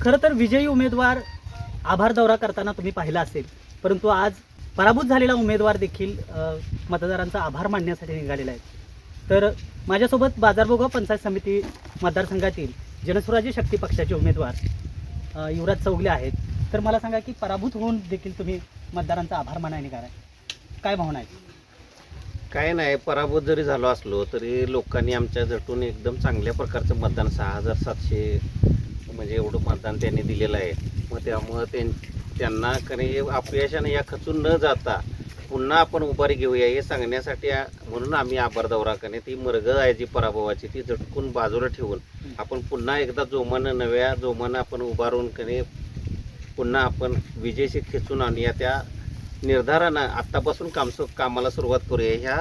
खरं तर विजयी उमेदवार आभार दौरा करताना तुम्ही पाहिला असेल, परंतु आज पराभूत झालेला उमेदवार देखील मतदारांचा आभार मानण्यासाठी निघालेला आहे. तर माझ्यासोबत बाजारभोगा पंचायत समिती मतदारसंघातील जनस्वराज्य शक्ती पक्षाचे उमेदवार युवराज चौगले आहेत. तर मला सांगा की पराभूत होऊन देखील तुम्ही मतदारांचा आभार मानायला निघालाय, काय भावना आहेत? काय नाही, पराभूत जरी झालो असलो तरी लोकांनी आमच्या झटून एकदम चांगल्या प्रकारचं मतदान 6700 म्हणजे एवढं मतदान त्यांनी दिलेलं आहे. मग त्यामुळं त्यांना कधी अपयशाने या खचून न जाता पुन्हा आपण उभारी घेऊया हे सांगण्यासाठी म्हणून आम्ही आभार दौरा करणे ती मर्ग आहे जी पराभवाची ती झटकून बाजूला ठेवून आपण पुन्हा एकदा जोमानं नव्या जोमानं आपण उभारून कधी पुन्हा आपण विजयशी खेचून आणूया. त्या निर्धारानं आत्तापासून कामाला सुरुवात करूया. ह्या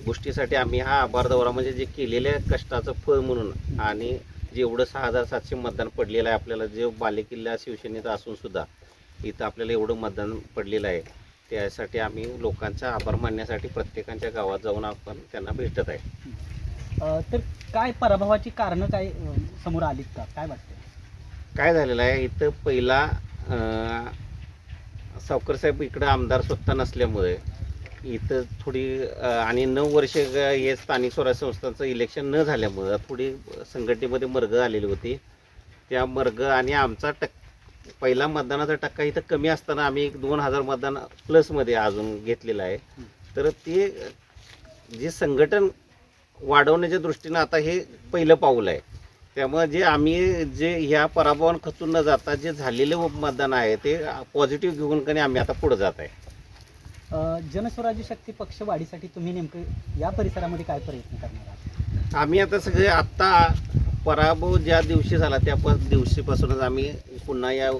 गोष्टीसाठी आम्ही हा आभार दौरा म्हणजे जे केलेल्या कष्टाचं फळ म्हणून आणि जेवढं 6700 मतदान पडलेलं आहे आपल्याला, जे बालेकिल्ला शिवसेनेचा असून सुद्धा इथं आपल्याला एवढं मतदान पडलेलं आहे, त्यासाठी आम्ही लोकांचा आभार मानण्यासाठी प्रत्येकाच्या गावात जाऊन आपण त्यांना भेटत आहे. तर काय पराभवाची कारणं काय समोर आलीत का, काय वाटतं? काय झालेलं आहे इथं पहिला सावकरसाहेब इकडं आमदार स्वतः नसल्यामुळे इथं थोडी आणि 9 वर्ष हे स्थानिक स्वराज्य संस्थांचं इलेक्शन न झाल्यामुळं थोडी संघटनेमध्ये मर्ग आलेली होती. त्या मर्ग आणि आमचा पहिला मतदानाचा टक्का इथं कमी असताना आम्ही 2000 मतदान प्लसमध्ये अजून घेतलेलं आहे. तर ते जे संघटन वाढवण्याच्या दृष्टीनं आता हे पहिलं पाऊल आहे. त्यामुळे जे ह्या पराभवान खचून न जाता जे झालेले मतदान आहे ते पॉझिटिव्ह घेऊन कधी आम्ही आता पुढे जात आहे. जनस्वराज्य शक्ती पक्ष वाढीसाठी तुम्ही नेमकं या परिसरामध्ये काय प्रयत्न करणार आहात? आम्ही आता सगळे आत्ता पराभव ज्या दिवशी झाला त्या दिवशीपासूनच आम्ही पुन्हा या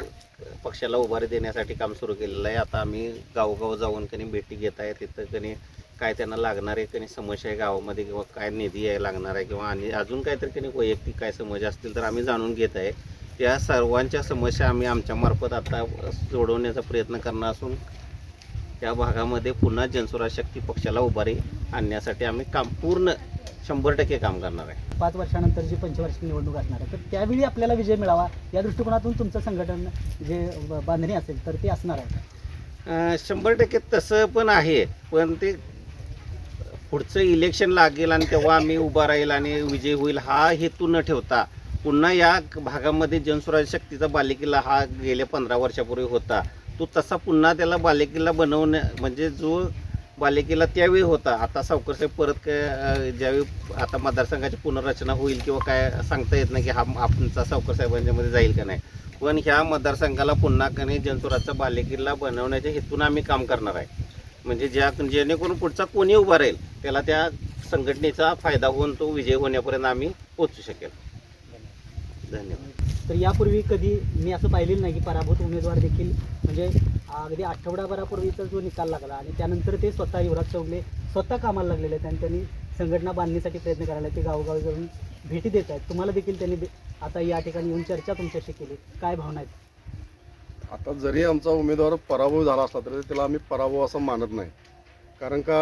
पक्षाला उभारी देण्यासाठी काम सुरू केलेलं आहे. आता आम्ही गावोगाव जाऊन कधी भेटी घेत आहे. तिथं कधी काय त्यांना लागणारे कधी समस्या आहे गावामध्ये किंवा काय निधी आहे लागणार आहे किंवा आणि अजून काहीतरी कधी वैयक्तिक काय समस्या असतील तर आम्ही जाणून घेत आहे. त्या सर्वांच्या समस्या आम्ही आमच्यामार्फत आता सोडवण्याचा प्रयत्न करणार असून त्या भागामध्ये पुन्हा जनस्वराज्य शक्ती पक्षाला उभारी आणण्यासाठी आम्ही पूर्ण 100% काम करणार आहे. 5 वर्षानंतर जी पंचवार्षिक निवडणूक असणार आहे तर त्यावेळी आपल्याला विजय मिळावा या दृष्टिकोनातून तुमचं संघटन जे बांधणी असेल तर ते असणार आहे. 100% तसं पण आहे, पण ते पुढचं इलेक्शन लागेल आणि तेव्हा आम्ही उभा राहील आणि विजय होईल हा हेतू न ठेवता पुन्हा या भागामध्ये जनस्वराज्य शक्तीचा बालेकिल्ला हा गेल्या 15 वर्षापूर्वी होता तो तसा पुन्हा त्याला बालेकिल्ला बनवणं म्हणजे जो बालेकिल्ला त्यावेळी होता. आता सावकरसाहेब परत ज्यावेळी आता मतदारसंघाची पुनर्रचना होईल किंवा काय सांगता येत नाही की हा आमचा सावकरसाहेबांच्यामध्ये जाईल का नाही, पण ह्या मतदारसंघाला पुन्हा कधी जनस्वराज्याचा बालेकिल्ला बनवण्याच्या हेतून आम्ही काम करणार आहे. म्हणजे जेणेकरून पुढचा कोणी उभा राहील त्याला त्या संघटनेचा फायदा होऊन तो विजय होण्यापर्यंत आम्ही पोहोचू शकेल. धन्यवाद. तर यापूर्वी कधी मी असं पाहिलेलं नाही की पराभूत उमेदवार देखील म्हणजे अगदी आठवडाभरापूर्वीचा जो निकाल लागला आणि त्यानंतर ते स्वतः युवराज चौगले स्वतः कामाला लागलेले आहेत आणि त्यांनी संघटना बांधण्यासाठी प्रयत्न करायला ते गावोगावी जाऊन भेटी देत आहेत. तुम्हाला देखील त्यांनी आता या ठिकाणी येऊन चर्चा तुमच्याशी केली, काय भावना आहेत? आता जरी आमचा उमेदवार पराभव झाला असला तरी त्याला आम्ही पराभव असं मानत नाही. कारण का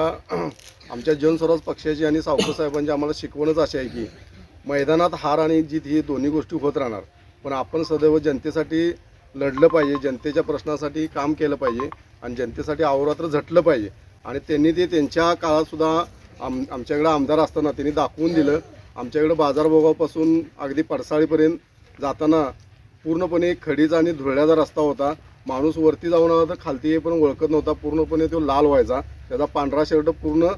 आमच्या जनस्वराज पक्षाची आणि सावकरसाहेबांची आम्हाला शिकवणच अशी आहे की मैदानात हार आणि जीत ही दोन्ही गोष्टी होत राहणार, पण आपण सदैव जनतेसाठी लढलं पाहिजे, जनतेच्या प्रश्नासाठी काम केलं पाहिजे आणि जनतेसाठी अहोरात्र झटलं पाहिजे. आणि त्यांनी ते त्यांच्या काळातसुद्धा आमच्याकडं आमदार असताना त्यांनी दाखवून दिलं. आमच्याकडं बाजारभोगापासून अगदी पडसाळीपर्यंत जाताना पूर्णपणे खडीचा आणि धुळ्याचा रस्ता होता. माणूस वरती जाऊन आला तर खालती पण ओळखत नव्हता, पूर्णपणे तो लाल व्हायचा, त्याचा पांढरा शर्ट पूर्ण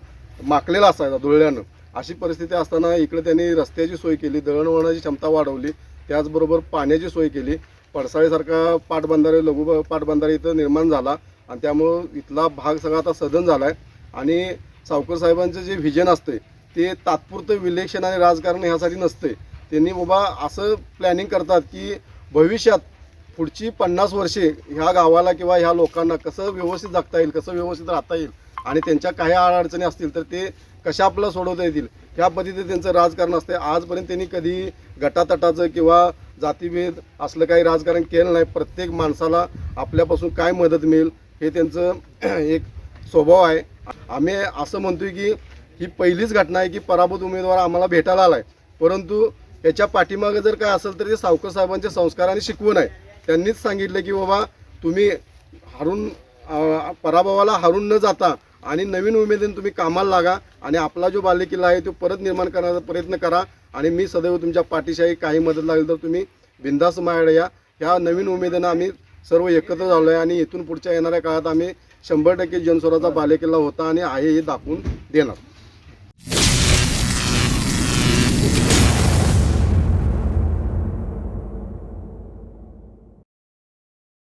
माकलेला असायचा धुळ्यानं. अशी परिस्थिती असताना इकडे त्यांनी रस्त्याची सोय केली, दळणवळणाची क्षमता वाढवली, त्याचबरोबर पाण्याची सोय केली. पडसाळीसारखा पाटबंधारे लघु पाटबंधारे इथं निर्माण झाला आणि त्यामुळं इथला भाग सगळा आता सधन झाला आहे. आणि सावकरसाहेबांचं जे व्हिजन असते ते तात्पुरतं इलेक्शन आणि राजकारण ह्यासाठी नसते. त्यांनी बाबा असं प्लॅनिंग करतात की भविष्यात पुढची 50 वर्षे ह्या गावाला किंवा ह्या लोकांना कसं व्यवस्थित जगता येईल, कसं व्यवस्थित राहता येईल आणि त्यांच्या काही अडचणी असतील तर ते कशा आपल्याला सोडवता येतील ह्या पद्धतीने त्यांचं राजकारण असते. आजपर्यंत त्यांनी कधी गटातटाचं किंवा जातीभेद असलं काही राजकारण केलं नाही. प्रत्येक माणसाला आपल्यापासून काय मदत मिळेल हे त्यांचं एक स्वभाव आहे. आम्ही असं म्हणतोय की ही पहिलीच घटना आहे की पराभूत उमेदवार आम्हाला भेटायला आला आहे, परंतु याच्या पाठीमागे जर काय असेल तर ते सावकर साहेबांचे संस्कार आणि शिकवण आहे. त्यांनीच सांगितलं की बाबा तुम्ही पराभवाला हारून न जाता आणि नवीन उमेदीने तुम्ही कामाला लागा आणि आपला जो बालेकिल्ला आहे तो परत निर्माण करण्याचा प्रयत्न करा आणि मी सदैव तुमच्या पाठीशी आहे. काही मदत लागेल तर तुम्ही बिनधास्त माझ्याकडे या. ह्या नवीन उमेदीनं आम्ही सर्व एकत्र झालो आहे आणि इथून पुढच्या येणाऱ्या काळात आम्ही 100% जनस्वराचा बालेकिल्ला होता आणि आहे हे दाखवून देणार.